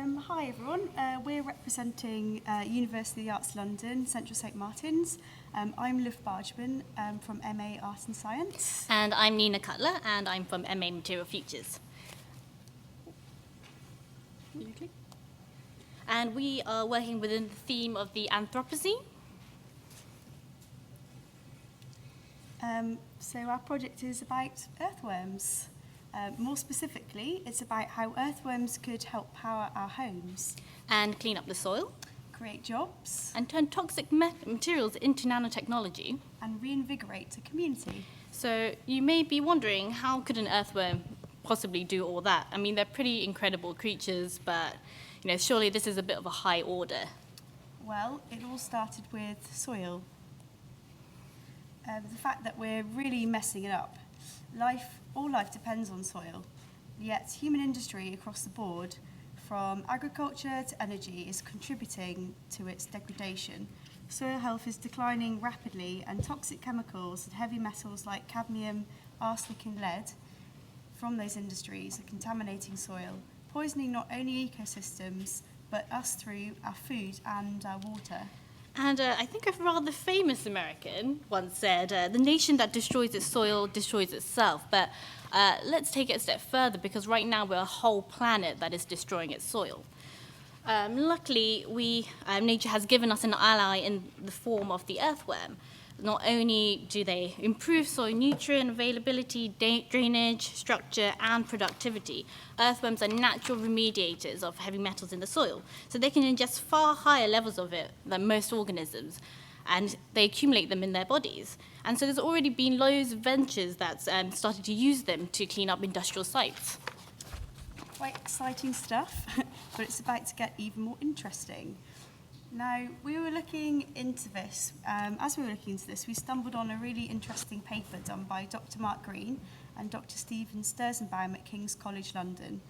Hi everyone, we're representing University of the Arts London, Central St Martin's. I'm Liv Bargman from MA Art and Science. And I'm Nina Cutler, and I'm from MA Material Futures. And we are working within the theme of the Anthropocene. So our project is about earthworms. More specifically, it's about how earthworms could help power our homes. And clean up the soil. Create jobs. And turn toxic materials into nanotechnology. And reinvigorate a community. So you may be wondering, how could an earthworm possibly do all that? I mean, they're pretty incredible creatures, but surely this is a bit of a high order. Well, it all started with soil. The fact that we're really messing it up. All life depends on soil, yet human industry across the board, from agriculture to energy, is contributing to its degradation. Soil health is declining rapidly, and toxic chemicals and heavy metals like cadmium, arsenic and lead from those industries are contaminating soil, poisoning not only ecosystems, but us through our food and our water. And I think a rather famous American once said, the nation that destroys its soil destroys itself. But let's take it a step further, because right now we're a whole planet that is destroying its soil. Luckily, nature has given us an ally in the form of the earthworm. Not only do they improve soil nutrient availability, drainage, structure, and productivity, earthworms are natural remediators of heavy metals in the soil. So they can ingest far higher levels of it than most organisms, and they accumulate them in their bodies. And so there's already been loads of ventures that's started to use them to clean up industrial sites. Quite exciting stuff, but it's about to get even more interesting. Now, we were looking into this. As we were looking into this, we stumbled on a really interesting paper done by Dr. Mark Green and Dr. Stephen Sturzenbaum at King's College London.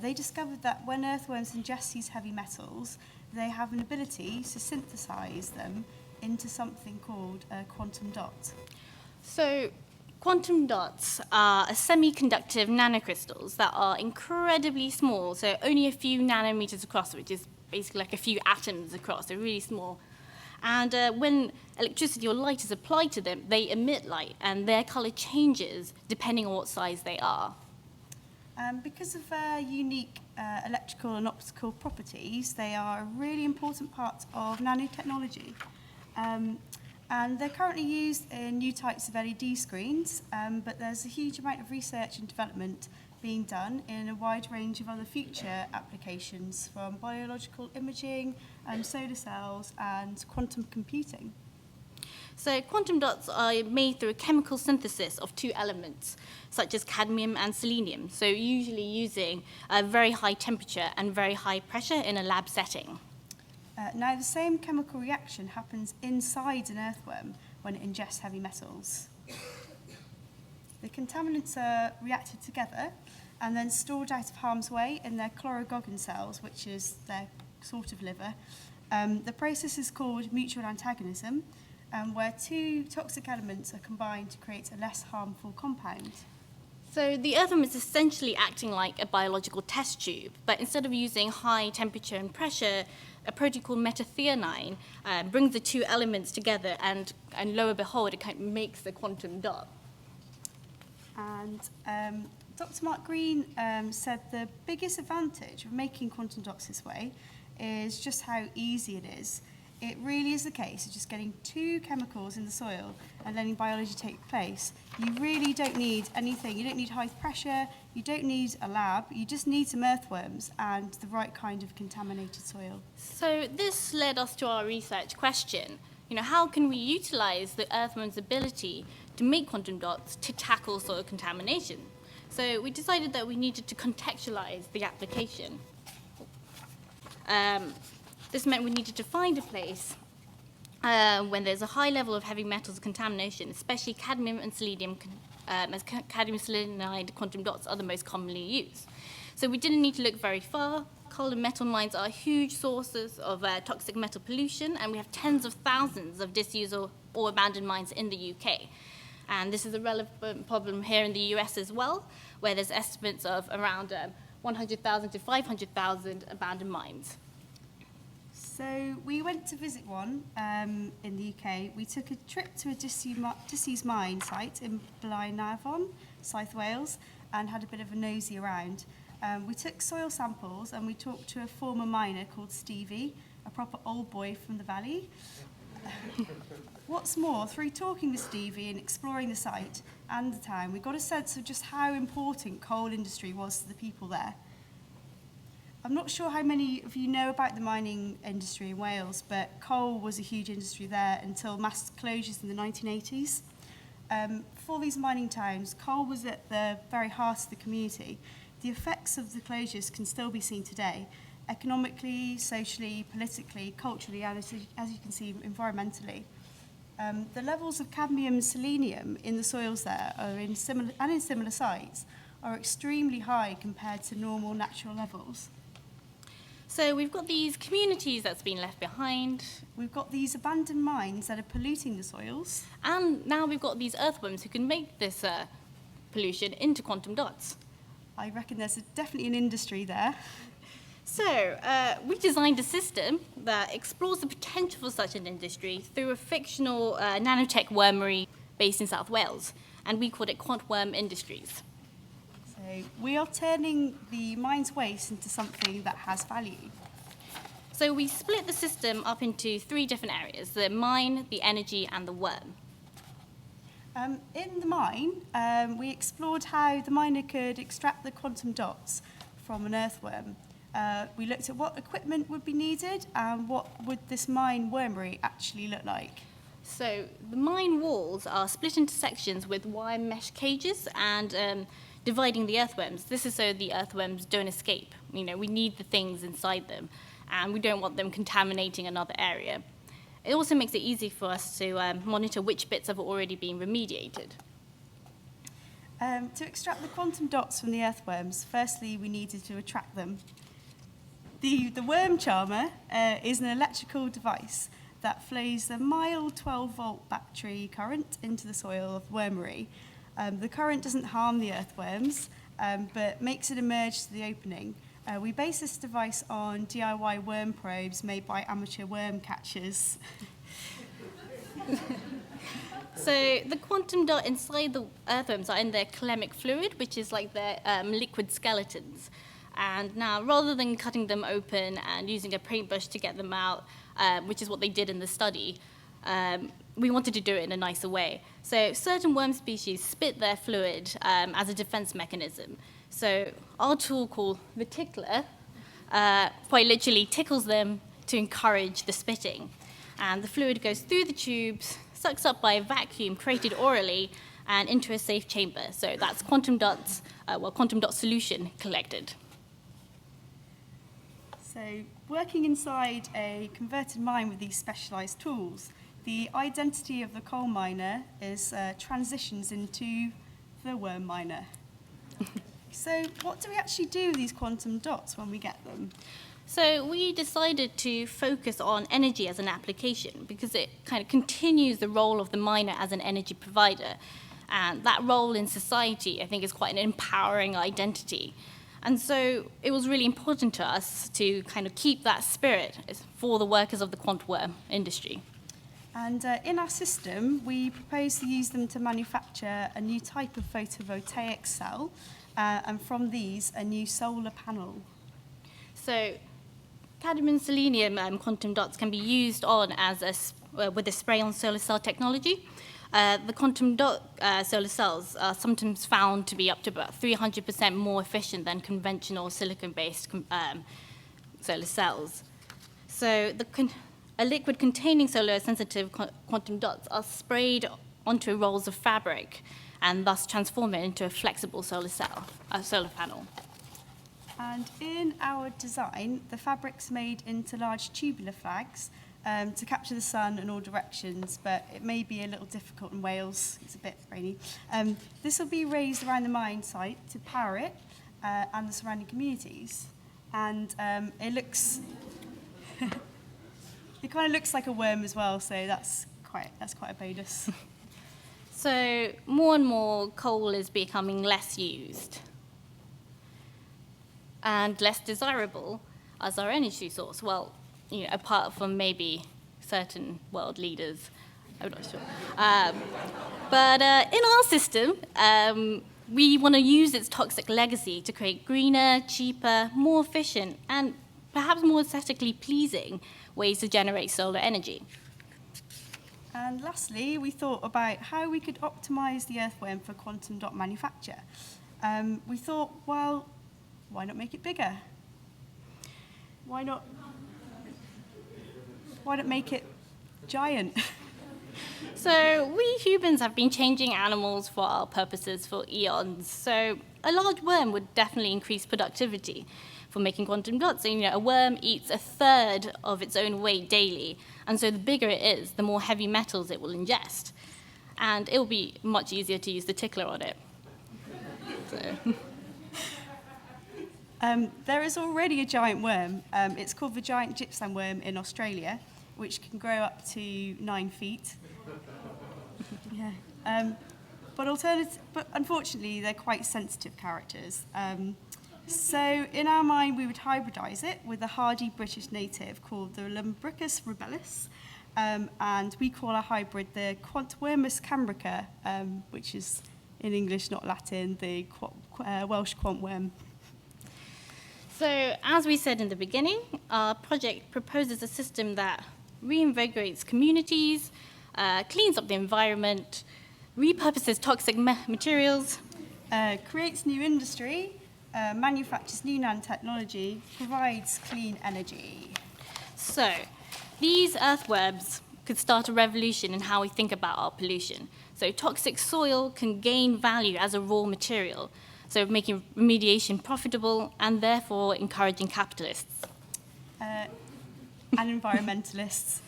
They discovered that when earthworms ingest these heavy metals, they have an ability to synthesize them into something called a quantum dot. So, quantum dots are semiconductive nanocrystals that are incredibly small, so only a few nanometers across, which is basically like a few atoms across. They're really small. And when electricity or light is applied to them, they emit light, and their color changes depending on what size they are. Because of their unique electrical and optical properties, they are a really important part of nanotechnology. And they're currently used in new types of LED screens, but there's a huge amount of research and development being done in a wide range of other future applications, from biological imaging, solar cells, and quantum computing. So quantum dots are made through a chemical synthesis of two elements, such as cadmium and selenium, so usually using a very high temperature and very high pressure in a lab setting. Now, the same chemical reaction happens inside an earthworm when it ingests heavy metals. The contaminants are reacted together and then stored out of harm's way in their chlorogogon cells, which is their sort of liver. The process is called mutual antagonism, where two toxic elements are combined to create a less harmful compound. So the earthworm is essentially acting like a biological test tube, but instead of using high temperature and pressure, a protein called metathionine brings the two elements together, and lo and behold, it kind of makes the quantum dot. And Dr. Mark Green said the biggest advantage of making quantum dots this way is just how easy it is. It really is the case of just getting two chemicals in the soil and letting biology take place. You really don't need anything. You don't need high pressure. You don't need a lab. You just need some earthworms and the right kind of contaminated soil. So this led us to our research question. How can we utilize the earthworm's ability to make quantum dots to tackle soil contamination? So we decided that we needed to contextualize the application. This meant we needed to find a place when there's a high level of heavy metals contamination, especially cadmium and selenium, as cadmium selenide quantum dots are the most commonly used. So we didn't need to look very far. Coal and metal mines are huge sources of toxic metal pollution, and we have tens of thousands of disused or abandoned mines in the UK. And this is a relevant problem here in the US as well, where there's estimates of around 100,000 to 500,000 abandoned mines. So we went to visit one in the UK. We took a trip to a disused mine site in Blaenavon, South Wales, and had a bit of a nosy around. We took soil samples and we talked to a former miner called Stevie, a proper old boy from the valley. What's more, through talking with Stevie and exploring the site and the town, we got a sense of just how important coal industry was to the people there. I'm not sure how many of you know about the mining industry in Wales, but coal was a huge industry there until mass closures in the 1980s. For these mining towns, coal was at the very heart of the community. The effects of the closures can still be seen today, economically, socially, politically, culturally, and as you can see, environmentally. The levels of cadmium and selenium in the soils there are in similar sites are extremely high compared to normal natural levels. So we've got these communities that's been left behind. We've got these abandoned mines that are polluting the soils. And now we've got these earthworms who can make this pollution into quantum dots. I reckon there's definitely an industry there. So we designed a system that explores the potential for such an industry through a fictional nanotech wormery based in South Wales, and we called it Quantworm Industries. So we are turning the mine's waste into something that has value. So we split the system up into 3 different areas: the mine, the energy, and the worm. In the mine, we explored how the miner could extract the quantum dots from an earthworm. We looked at what equipment would be needed and what would this mine wormery actually look like. So the mine walls are split into sections with wire mesh cages and dividing the earthworms. This is so the earthworms don't escape. You know, we need the things inside them, and we don't want them contaminating another area. It also makes it easy for us to monitor which bits have already been remediated. To extract the quantum dots from the earthworms, firstly we needed to attract them. The worm charmer is an electrical device that flows a mild 12-volt battery current into the soil of wormery. The current doesn't harm the earthworms, but makes it emerge to the opening. We base this device on DIY worm probes made by amateur worm catchers. So the quantum dot inside the earthworms are in their chylemic fluid, which is like their liquid skeletons. And now, rather than cutting them open and using a paintbrush to get them out, which is what they did in the study, we wanted to do it in a nicer way. So certain worm species spit their fluid as a defense mechanism. So our tool called the Tickler quite literally tickles them to encourage the spitting. And the fluid goes through the tubes, sucks up by a vacuum created orally, and into a safe chamber. So that's quantum dots, quantum dot solution collected. So working inside a converted mine with these specialised tools, the identity of the coal miner is transitions into the worm miner. So what do we actually do with these quantum dots when we get them? So we decided to focus on energy as an application because it kind of continues the role of the miner as an energy provider. And that role in society, I think, is quite an empowering identity. And so it was really important to us to kind of keep that spirit for the workers of the quantworm industry. And in our system, we propose to use them to manufacture a new type of photovoltaic cell, and from these, a new solar panel. So cadmium and selenium quantum dots can be used on with a spray-on solar cell technology. The quantum dot solar cells are sometimes found to be up to about 300% more efficient than conventional silicon-based solar cells. So a liquid containing solar-sensitive quantum dots are sprayed onto rolls of fabric and thus transform it into a flexible solar panel. And in our design, the fabric's made into large tubular flags to capture the sun in all directions, but it may be a little difficult in Wales. It's a bit rainy. This will be raised around the mine site to power it and the surrounding communities. And it looks, it kind of looks like a worm as well, so that's quite a bonus. So more and more coal is becoming less used. and less desirable as our energy source. Well, apart from maybe certain world leaders, I'm not sure. But in our system, we want to use its toxic legacy to create greener, cheaper, more efficient, and perhaps more aesthetically pleasing ways to generate solar energy. And lastly, we thought about how we could optimize the earthworm for quantum dot manufacture. We thought, well, why not make it bigger? Why not make it giant? So we humans have been changing animals for our purposes for eons. So a large worm would definitely increase productivity for making quantum dots. And, a worm eats a third of its own weight daily. And so the bigger it is, the more heavy metals it will ingest. And it will be much easier to use the tickler on it. So. There is already a giant worm. It's called the giant gypsum worm in Australia, which can grow up to 9 feet. Yeah. But unfortunately, they're quite sensitive characters. So in our mind, we would hybridize it with a hardy British native called the Lumbricus rubellus, and we call our hybrid the Quantwormus cambrica, which is in English, not Latin, the Welsh quantworm. So, as we said in the beginning, our project proposes a system that reinvigorates communities, cleans up the environment, repurposes toxic materials, Creates new industry, manufactures new nanotechnology, provides clean energy. So, these earthworms could start a revolution in how we think about our pollution. So, toxic soil can gain value as a raw material, so making remediation profitable and therefore encouraging capitalists. And environmentalists.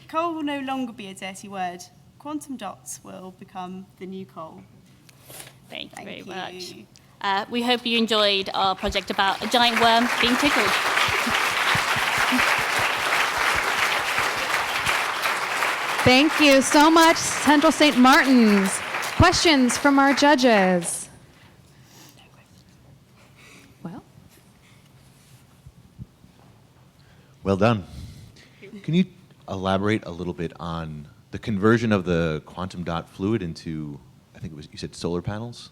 Coal will no longer be a dirty word. Quantum dots will become the new coal. Thank you very much. We hope you enjoyed our project about a giant worm being tickled. Thank you so much, Central St. Martin's. Questions from our judges? Well done. Can you elaborate a little bit on the conversion of the quantum dot fluid into, I think it was, you said solar panels?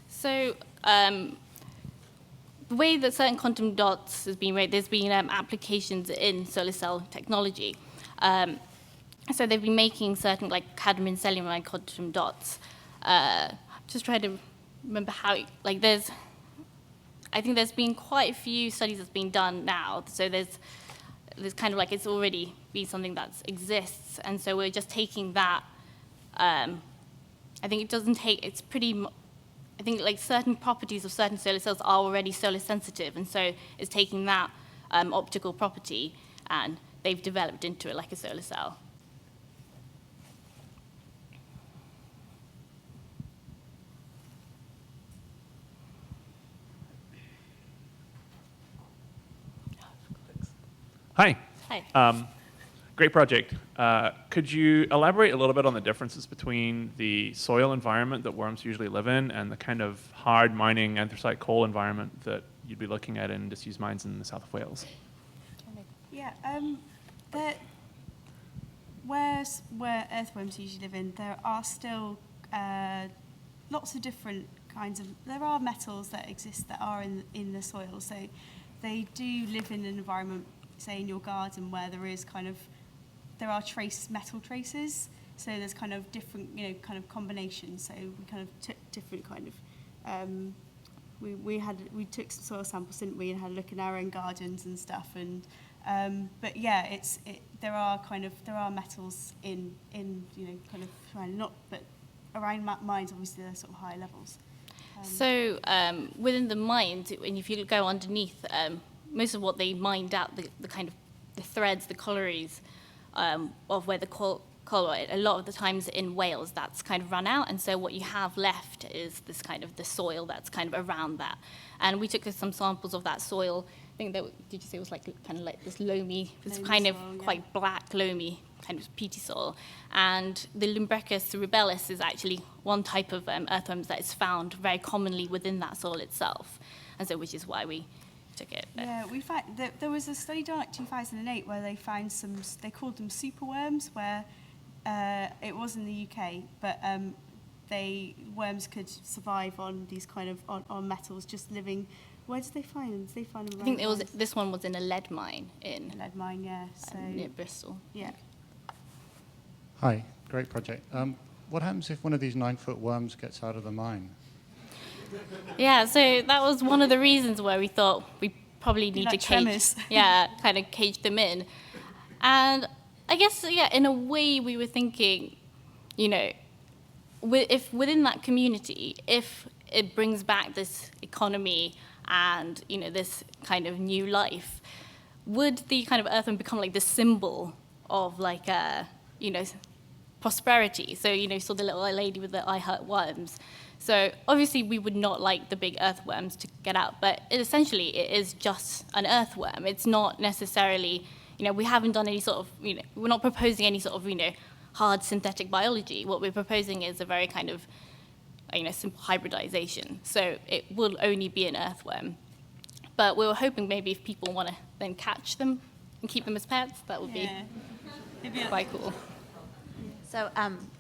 So the way that certain quantum dots has been made, there's been applications in solar cell technology. So they've been making certain like cadmium selenide quantum dots. Just trying to remember how, I think there's been quite a few studies that's been done now. So there's kind of like it's already been something that exists, and so we're just taking that. I think it doesn't take. It's pretty. I think like certain properties of certain solar cells are already solar sensitive, and so it's taking that optical property and they've developed into it like a solar cell. Hi. Hi. Great project. Could you elaborate a little bit on the differences between the soil environment that worms usually live in and the kind of hard mining anthracite coal environment that you'd be looking at in disused mines in the south of Wales? Yeah, where earthworms usually live in, there are still lots of different kinds of, there are metals that exist that are in the soil, so they do live in an environment, say in your garden, where there are metal traces, so there's kind of different, kind of combinations, so we kind of took different kind of, we took some soil samples, didn't we, and had a look in our own gardens and stuff, and but yeah, there are metals in kind of not, but around mines obviously they're sort of higher levels. So within the mines, and if you go underneath, most of what they mined out, the kind of the threads, the collieries of where the coal, a lot of the times in Wales, that's kind of run out, and so what you have left is this kind of the soil that's kind of around that. And we took some samples of that soil. I think that, did you say it was like kind of like this loamy, this kind of quite black loamy kind of peaty soil. And the Lumbrecus rubellus is actually one type of earthworms that is found very commonly within that soil itself, and so which is why we took it. Yeah, we found there was a study done in 2008 where they found they called them superworms, where it was in the UK, but worms could survive on these kind of on metals, just living. Where did they find them? Did they find them? I think this one was in a lead mine in lead mine, yeah. So near Bristol. yeah. Hi, great project. What happens if one of these 9-foot worms gets out of the mine? Yeah, so that was one of the reasons why we thought we probably need like to cage, tremors. kind of cage them in. And I guess, in a way we were thinking, if within that community, if it brings back this economy and, this kind of new life, would the kind of earthworm become like the symbol of prosperity? So, you saw the little lady with the I heart worms. So obviously we would not like the big earthworms to get out, but essentially it is just an earthworm. It's not necessarily, we haven't done any sort of, we're not proposing any sort of, hard synthetic biology. What we're proposing is a very kind of, simple hybridization. So it will only be an earthworm. But we were hoping maybe if people want to then catch them and keep them as pets, that would be quite cool. So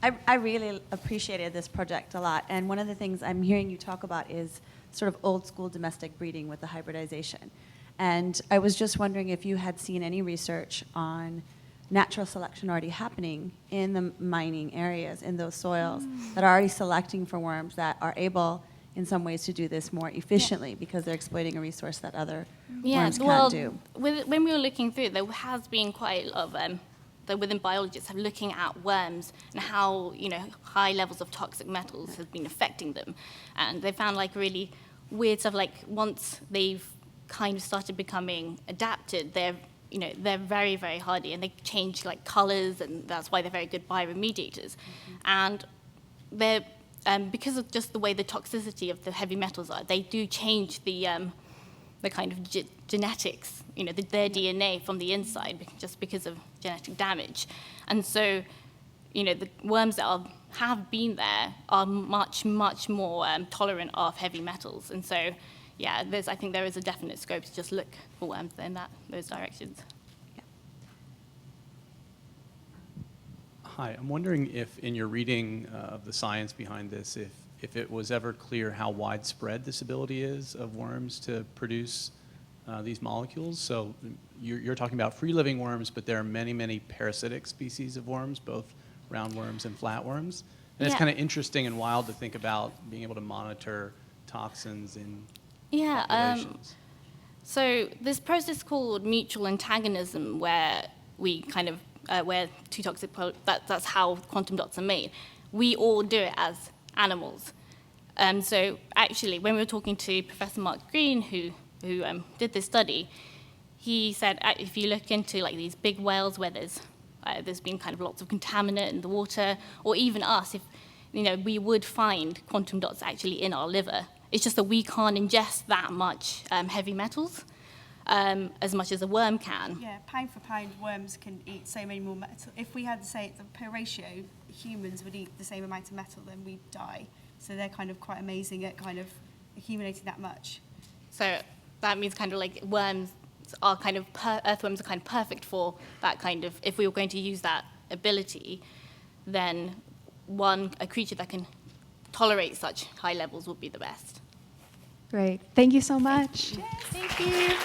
I really appreciated this project a lot. And one of the things I'm hearing you talk about is sort of old school domestic breeding with the hybridization. And I was just wondering if you had seen any research on natural selection already happening in the mining areas, in those soils, that are already selecting for worms that are able in some ways to do this more efficiently because they're exploiting a resource that other worms can't do. When we were looking through, there has been quite a lot of within biologists are looking at worms and how high levels of toxic metals have been affecting them, and they found really weird stuff. Once they've kind of started becoming adapted, they're very, very hardy, and they change colors, and that's why they're very good bio-remediators. And they're because of just the way the toxicity of the heavy metals are, they do change the kind of genetics, their DNA from the inside, just because of genetic damage. And so, the worms that have been there are much, much more tolerant of heavy metals. And so, yeah, I think there is a definite scope to just look for worms in those directions. Yeah. Hi, I'm wondering if in your reading of the science behind this, if it was ever clear how widespread this ability is of worms to produce these molecules. So you're talking about free-living worms, but there are many, many parasitic species of worms, both roundworms and flatworms. And it's kind of interesting and wild to think about being able to monitor toxins in populations. So this process called mutual antagonism, where we kind of where two toxic that's how quantum dots are made. We all do it as animals. So actually, when we were talking to Professor Mark Green, who did this study, he said if you look into these big whales where there's been kind of lots of contaminant in the water, or even us, if we would find quantum dots actually in our liver. It's just that we can't ingest that much heavy metals as much as a worm can. Yeah, pound for pound, worms can eat so many more metal. If we had to say the per ratio, humans would eat the same amount of metal, then we'd die. So they're kind of quite amazing at kind of accumulating that much. So that means kind of worms are kind of, earthworms are kind of perfect for that kind of, if we were going to use that ability, then a creature that can tolerate such high levels would be the best. Great. Thank you so much. Thank you.